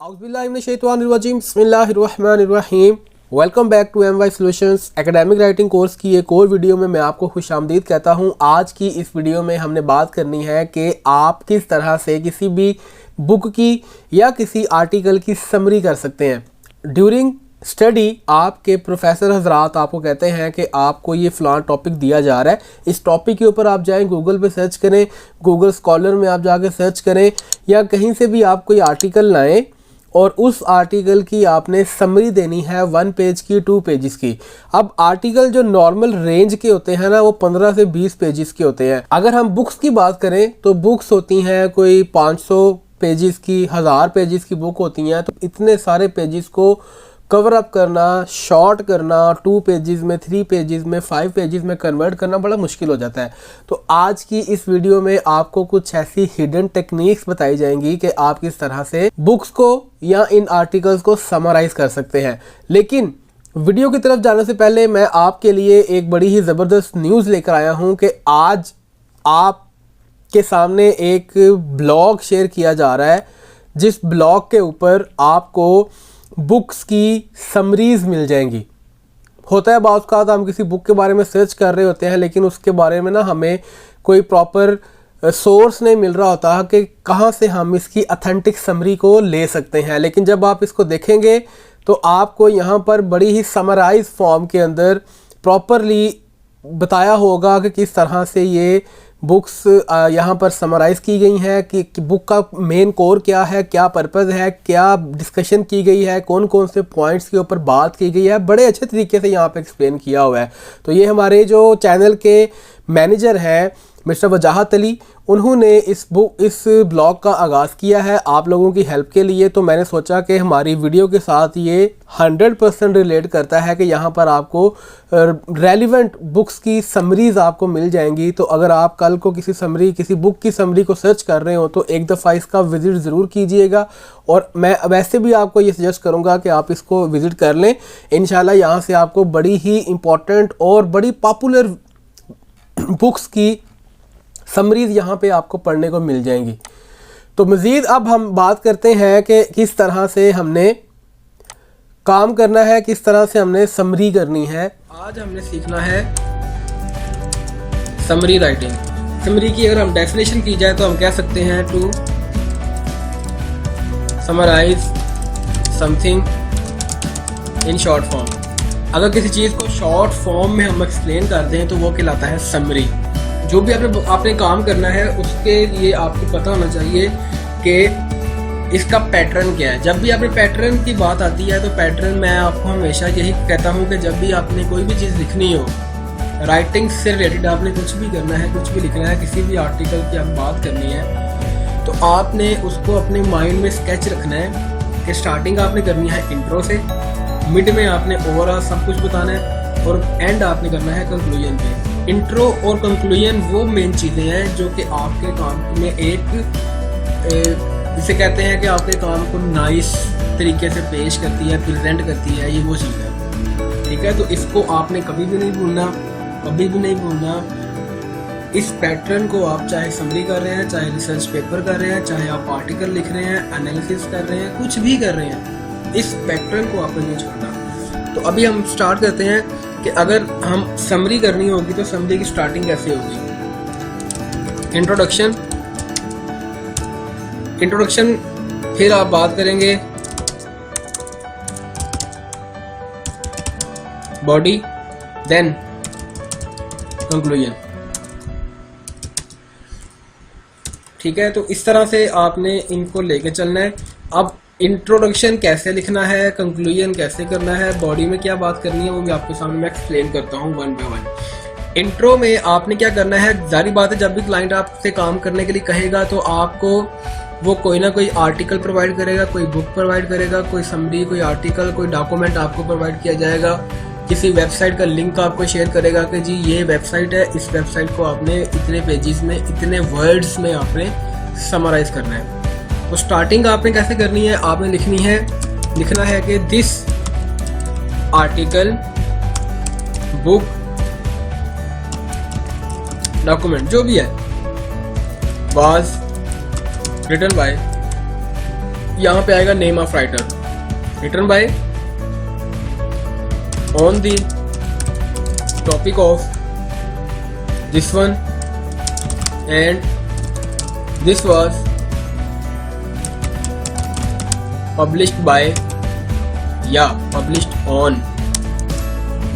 औज़ुबिल्लाहिमिनश्शैतानिर्रजीम बिस्मिल्लाहिर्रहमानिर्रहीम। Welcome back to MY solutions academic writing course की एक और वीडियो में मैं आपको खुशामदीद कहता हूं। आज की इस वीडियो में हमने बात करनी है कि आप किस तरह से किसी भी बुक की या किसी आर्टिकल की समरी कर सकते हैं। ड्यूरिंग स्टडी आपके प्रोफेसर हजरात आपको कहते हैं कि आपको ये फ़लाँ टॉपिक दिया जा रहा है, इस टॉपिक के ऊपर आप जाएं, गूगल पे सर्च करें, गूगल स्कॉलर में आप जाके सर्च करें या कहीं से भी आप कोई आर्टिकल लाएं और उस आर्टिकल की आपने समरी देनी है 1 पेज की 2 पेजेस की। अब आर्टिकल जो नॉर्मल रेंज के होते हैं ना, वो 15 से 20 पेजेस के होते हैं। अगर हम बुक्स की बात करें तो बुक्स होती हैं कोई 500 पेजेस की, 1000 पेजेस की बुक होती हैं। तो इतने सारे पेजेस को कवर अप करना, शॉर्ट करना, 2 पेजेस में, 3 पेजेस में, 5 पेजेस में कन्वर्ट करना बड़ा मुश्किल हो जाता है। तो आज की इस वीडियो में आपको कुछ ऐसी हिडन टेक्निक्स बताई जाएंगी कि आप किस तरह से बुक्स को या इन आर्टिकल्स को समराइज कर सकते हैं। लेकिन वीडियो की तरफ जाने से पहले मैं आपके लिए एक बड़ी ही ज़बरदस्त न्यूज़ लेकर आया हूँ कि आज आपके सामने एक ब्लॉग शेयर किया जा रहा है, जिस ब्लॉग के ऊपर आपको बुक्स की समरीज मिल जाएंगी। होता है बाज़ औक़ात हम किसी बुक के बारे में सर्च कर रहे होते हैं, लेकिन उसके बारे में ना हमें कोई प्रॉपर सोर्स नहीं मिल रहा होता कि कहाँ से हम इसकी ऑथेंटिक समरी को ले सकते हैं। लेकिन जब आप इसको देखेंगे तो आपको यहाँ पर बड़ी ही समराइज फॉर्म के अंदर प्रॉपरली बताया होगा कि किस तरह से ये बुक्स यहाँ पर समराइज़ की गई हैं कि बुक का मेन कोर क्या है, क्या पर्पज़ है, क्या डिस्कशन की गई है, कौन कौन से पॉइंट्स के ऊपर बात की गई है। बड़े अच्छे तरीके से यहाँ पे एक्सप्लेन किया हुआ है। तो ये हमारे जो चैनल के मैनेजर हैं मिस्टर वजाहत अली, उन्होंने इस ब्लॉग का आगाज़ किया है आप लोगों की हेल्प के लिए। तो मैंने सोचा कि हमारी वीडियो के साथ ये 100% रिलेट करता है कि यहाँ पर आपको रेलिवेंट बुक्स की समरीज़ आपको मिल जाएंगी। तो अगर आप कल को किसी बुक की समरी को सर्च कर रहे हो तो एक दफ़ा इसका विज़िट ज़रूर कीजिएगा। और मैं वैसे भी आपको ये सजेस्ट करूँगा कि आप इसको विज़िट कर लें। इंशाल्लाह यहाँ से आपको बड़ी ही इम्पॉर्टेंट और बड़ी पॉपुलर बुक्स की समरीज़ यहाँ पे आपको पढ़ने को मिल जाएंगी। तो मज़ीद अब हम बात करते हैं कि किस तरह से हमने काम करना है, किस तरह से हमने समरी करनी है। आज हमने सीखना है समरी राइटिंग। समरी की अगर हम डेफिनेशन की जाए तो हम कह सकते हैं to summarize something in short form. अगर किसी चीज़ को शॉर्ट फॉर्म में हम एक्सप्लेन करते हैं तो वो कहलाता है समरी। जो भी आपने काम करना है उसके लिए आपको पता होना चाहिए कि इसका पैटर्न क्या है। जब भी आपने पैटर्न की बात आती है तो पैटर्न मैं आपको हमेशा यही कहता हूँ कि जब भी आपने कोई भी चीज़ लिखनी हो, राइटिंग से रिलेटेड आपने कुछ भी करना है, कुछ भी लिखना है, किसी भी आर्टिकल की आप बात करनी है, तो आपने उसको अपने माइंड में स्केच रखना है कि स्टार्टिंग आपने करनी है इंट्रो से, मिड में आपने ओवरऑल सब कुछ बताना है और एंड आपने करना है कंक्लूजन पे। इंट्रो और कंक्लूजन वो मेन चीज़ें हैं जो कि आपके काम में जिसे कहते हैं कि आपके काम को नाइस तरीके से पेश करती है, प्रेजेंट करती है, ये वो चीज़ है। ठीक है, तो इसको आपने कभी भी नहीं भूलना, कभी भी नहीं भूलना। इस पैटर्न को आप चाहे समरी कर रहे हैं, चाहे रिसर्च पेपर कर रहे हैं, चाहे आप आर्टिकल लिख रहे हैं, एनालिसिस कर रहे हैं, कुछ भी कर रहे हैं, इस पैटर्न को आपने नहीं छोड़ना। तो अभी हम स्टार्ट करते हैं कि अगर हम समरी करनी होगी तो समरी की स्टार्टिंग कैसे होगी। इंट्रोडक्शन, फिर आप बात करेंगे बॉडी, देन कंक्लूजन। ठीक है, तो इस तरह से आपने इनको लेके चलना है। अब इंट्रोडक्शन कैसे लिखना है, कंक्लूजन कैसे करना है, बॉडी में क्या बात करनी है, वो भी आपके सामने मैं एक्सप्लेन करता हूँ 1 by 1। इंट्रो में आपने क्या करना है, जारी बात है जब भी क्लाइंट आपसे काम करने के लिए कहेगा तो आपको वो कोई ना कोई आर्टिकल प्रोवाइड करेगा, कोई बुक प्रोवाइड करेगा, कोई समरी, कोई आर्टिकल, कोई डॉक्यूमेंट आपको प्रोवाइड किया जाएगा, किसी वेबसाइट का लिंक आपको शेयर करेगा कि जी ये वेबसाइट है, इस वेबसाइट को आपने इतने पेजेस में, इतने वर्ड्स में आपने समराइज करना है। तो स्टार्टिंग आपने कैसे करनी है, आपने लिखना है कि दिस आर्टिकल, बुक, डॉक्यूमेंट जो भी है वाज रिटन बाय यहाँ पे आएगा name of writer, written by on the topic of this one and this was published by या पब्लिश्ड ऑन।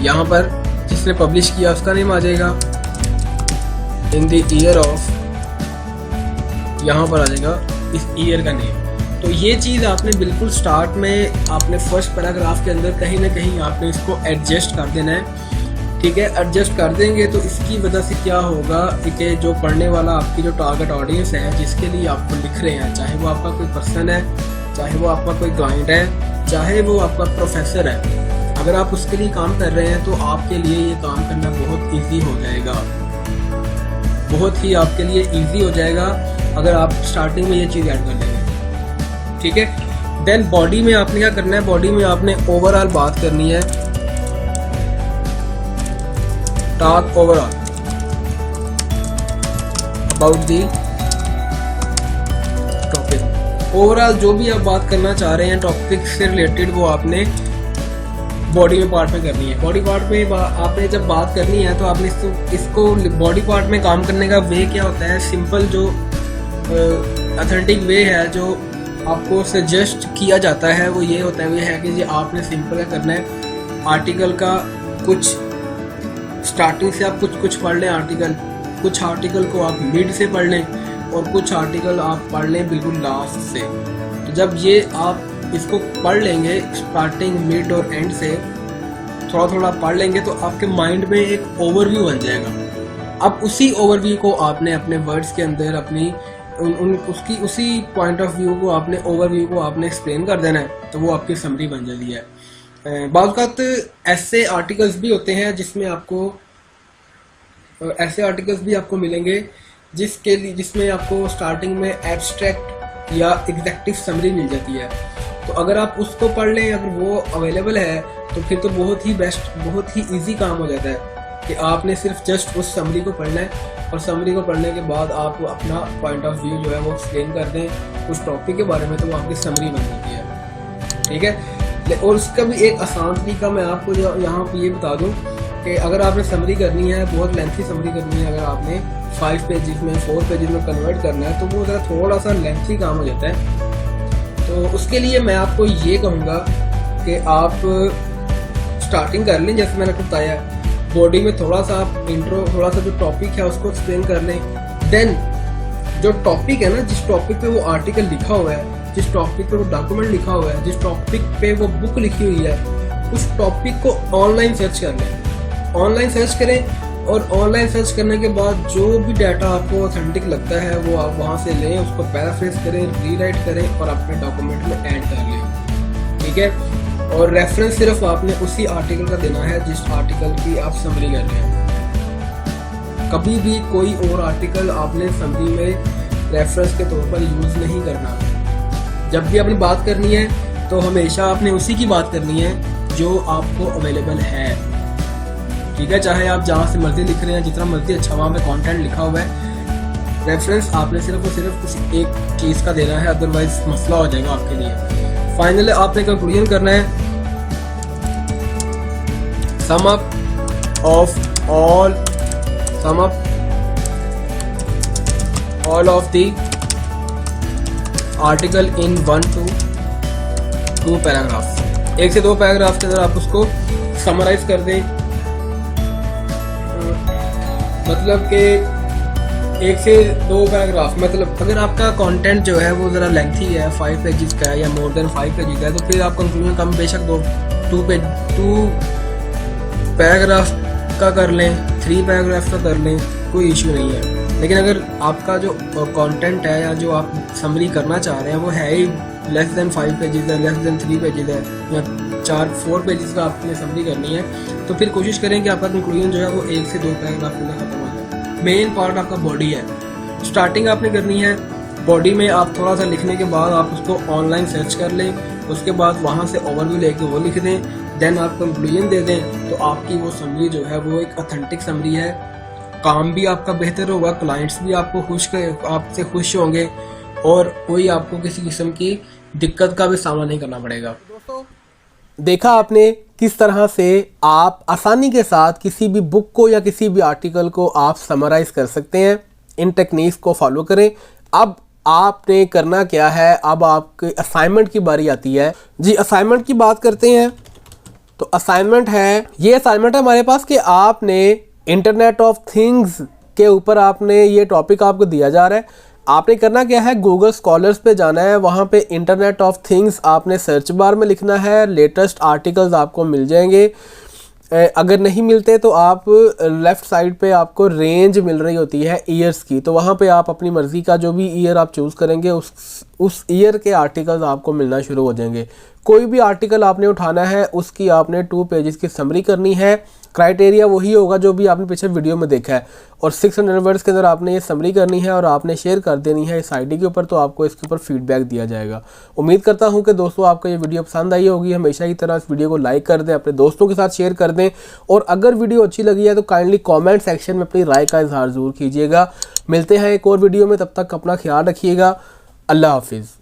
यहाँ पर जिसने पब्लिश किया उसका नेम आ जाएगा, इन द ईयर ऑफ, यहाँ पर आ जाएगा इस ईयर का नेम। तो ये चीज़ आपने बिल्कुल स्टार्ट में आपने फर्स्ट पैराग्राफ के अंदर कहीं ना कहीं आपने इसको एडजस्ट कर देना है, ठीक है। एडजस्ट कर देंगे तो इसकी वजह से क्या होगा कि जो पढ़ने वाला आपकी जो टारगेट ऑडियंस है जिसके लिए आपको लिख रहे हैं, चाहे वो आपका कोई पर्सन है, चाहे वो आपका कोई क्लाइंट है, चाहे वो आपका प्रोफेसर है, अगर आप उसके लिए काम कर रहे हैं तो आपके लिए ये काम करना बहुत ईजी हो जाएगा, बहुत ही आपके लिए ईजी हो जाएगा अगर आप स्टार्टिंग में ये चीज़ ऐड कर लेंगे, ठीक है। देन बॉडी में आपने क्या करना है, बॉडी में आपने ओवरऑल बात करनी है, talk overall about the topic. Overall जो भी आप बात करना चाह रहे हैं टॉपिक से रिलेटेड वो आपने बॉडी में पार्ट में करनी है। बॉडी पार्ट में आपने जब बात करनी है तो आपने इसको बॉडी पार्ट में काम करने का वे क्या होता है, सिंपल जो ऑथेंटिक वे है जो आपको सजेस्ट किया जाता है वो ये होता है, वो है कि जी आपने सिंपल करना है आर्टिकल का कुछ स्टार्टिंग से आप कुछ पढ़ लें आर्टिकल, कुछ आर्टिकल को आप मिड से पढ़ लें और कुछ आर्टिकल आप पढ़ लें बिल्कुल लास्ट से। तो जब ये आप इसको पढ़ लेंगे स्टार्टिंग मिड और एंड से थोड़ा थोड़ा पढ़ लेंगे तो आपके माइंड में एक ओवरव्यू बन जाएगा। अब उसी ओवरव्यू को आपने अपने वर्ड्स के अंदर अपनी उसी पॉइंट ऑफ व्यू को आपने ओवरव्यू को आपने एक्सप्लेन कर देना है, तो वो आपकी समरी बन जाती है। बाज़ ऐसे आर्टिकल्स भी होते हैं जिसमें आपको ऐसे आर्टिकल्स भी आपको मिलेंगे जिसमें आपको स्टार्टिंग में एब्स्ट्रैक्ट या एग्जैक्टिव समरी मिल जाती है। तो अगर आप उसको पढ़ लें, अगर वो अवेलेबल है तो फिर तो बहुत ही बेस्ट, बहुत ही इजी काम हो जाता है कि आपने सिर्फ जस्ट उस समरी को पढ़ना है और समरी को पढ़ने के बाद आप अपना पॉइंट ऑफ व्यू जो है वो एक्सप्लेन कर दें उस टॉपिक के बारे में, तो वो आपकी समरी बन जाती है, ठीक है। और उसका भी एक आसान तरीका मैं आपको यहाँ पे ये बता दूँ कि अगर आपने समरी करनी है, बहुत लेंथी समरी करनी है, अगर आपने 5 पेजेस में 4 पेजेस में कन्वर्ट करना है तो वो ज़रा थोड़ा सा लेंथी काम हो जाता है। तो उसके लिए मैं आपको ये कहूँगा कि आप स्टार्टिंग कर लें, जैसे मैंने आपको बताया, बॉडी में थोड़ा सा आप इंट्रो, थोड़ा सा जो टॉपिक है उसको एक्सप्लेन कर लें। देन जो टॉपिक है ना, जिस टॉपिक पे वो आर्टिकल लिखा हुआ है, जिस टॉपिक पे वो डॉक्यूमेंट लिखा हुआ है, जिस टॉपिक पे वो बुक लिखी हुई है, उस टॉपिक को ऑनलाइन सर्च कर लें। ऑनलाइन सर्च करें और ऑनलाइन सर्च करने के बाद जो भी डाटा आपको ऑथेंटिक लगता है वो आप वहाँ से लें, उसको पैराफ्रेज करें, रीराइट करें और अपने डॉक्यूमेंट में ऐड कर लें, ठीक है। और रेफरेंस सिर्फ आपने उसी आर्टिकल का देना है जिस आर्टिकल की आप समरी कर रहे हैं। कभी भी कोई और आर्टिकल आपने समरी में रेफरेंस के तौर पर यूज़ नहीं करना। जब भी आपने बात करनी है तो हमेशा आपने उसी की बात करनी है जो आपको अवेलेबल है, ठीक है। चाहे आप जहाँ से मर्जी लिख रहे हैं, जितना मर्जी अच्छा वहाँ पे कंटेंट लिखा हुआ है, रेफरेंस आपने सिर्फ और सिर्फ उसी एक चीज़ का देना है, अदरवाइज मसला हो जाएगा आपके लिए। फाइनली आपने कंक्लूजन करना है, sum up of all of the article in 1 to 2 paragraph. 1 से 2 पैराग्राफ के अंदर आप उसको समराइज कर दें। मतलब कि 1 से 2 पैराग्राफ, मतलब अगर आपका कंटेंट जो है वो ज़रा लेंथी है, 5 पेजेस का है या मोर देन 5 पेजेस है, तो फिर आप कंक्लूजन कम बेशक 2 पैराग्राफ का कर लें, 3 पैराग्राफ का कर लें, कोई इशू नहीं है। लेकिन अगर आपका जो कंटेंट है या जो आप समरी करना चाह रहे हैं वो है ही लेस देन 5 पेजेस है, लेस देन 3 पेजेस है या 4 पेजेस का आपने समरी करनी है, तो फिर कोशिश करें कि आपका कंक्लूजन जो है वो 1 से 2 पैराग्राफ में खत्म हो जाए। मेन पार्ट आपका बॉडी है, स्टार्टिंग आपने करनी है बॉडी में। आप थोड़ा सा लिखने के बाद आप उसको ऑनलाइन सर्च कर लें, उसके बाद वहाँ से ओवरव्यू लेके वो लिख दें, देन आप कंक्लूजन दे दें, तो आपकी वो समरी जो है वो एक ऑथेंटिक समरी है। काम भी आपका बेहतर होगा, क्लाइंट्स भी आपको आपसे खुश होंगे और कोई आपको किसी किस्म की दिक्कत का भी सामना नहीं करना पड़ेगा। दोस्तों देखा आपने किस तरह से आप आसानी के साथ किसी भी बुक को या किसी भी आर्टिकल को आप समराइज कर सकते हैं। इन टेक्निक्स को फॉलो करें। अब आपने करना क्या है, अब आपके असाइनमेंट की बारी आती है। जी असाइनमेंट की बात करते हैं तो असाइनमेंट है, ये असाइनमेंट है हमारे पास कि आपने इंटरनेट ऑफ थिंग्स के ऊपर आपने ये टॉपिक आपको दिया जा रहा है। आपने करना क्या है, गूगल स्कॉलर्स पे जाना है, वहाँ पे इंटरनेट ऑफ थिंग्स आपने सर्च बार में लिखना है। लेटेस्ट आर्टिकल्स आपको मिल जाएंगे। अगर नहीं मिलते तो आप लेफ़्ट साइड पे आपको रेंज मिल रही होती है ईयर्स की, तो वहाँ पे आप अपनी मर्ज़ी का जो भी ईयर आप चूज़ करेंगे उस ईयर के आर्टिकल्स आपको मिलना शुरू हो जाएंगे। कोई भी आर्टिकल आपने उठाना है उसकी आपने 2 पेजेस की समरी करनी है। क्राइटेरिया वही होगा जो भी आपने पिछले वीडियो में देखा है, और 600 वर्ड्स के अंदर आपने ये समरी करनी है और आपने शेयर कर देनी है इस आईडी के ऊपर, तो आपको इसके ऊपर फीडबैक दिया जाएगा। उम्मीद करता हूं कि दोस्तों आपको ये वीडियो पसंद आई होगी। हमेशा की तरह इस वीडियो को लाइक कर दें, अपने दोस्तों के साथ शेयर कर दें, और अगर वीडियो अच्छी लगी है तो काइंडली कॉमेंट सेक्शन में अपनी राय का इजहार ज़रूर कीजिएगा। मिलते हैं एक और वीडियो में, तब तक अपना ख्याल रखिएगा। अल्लाह हाफिज़।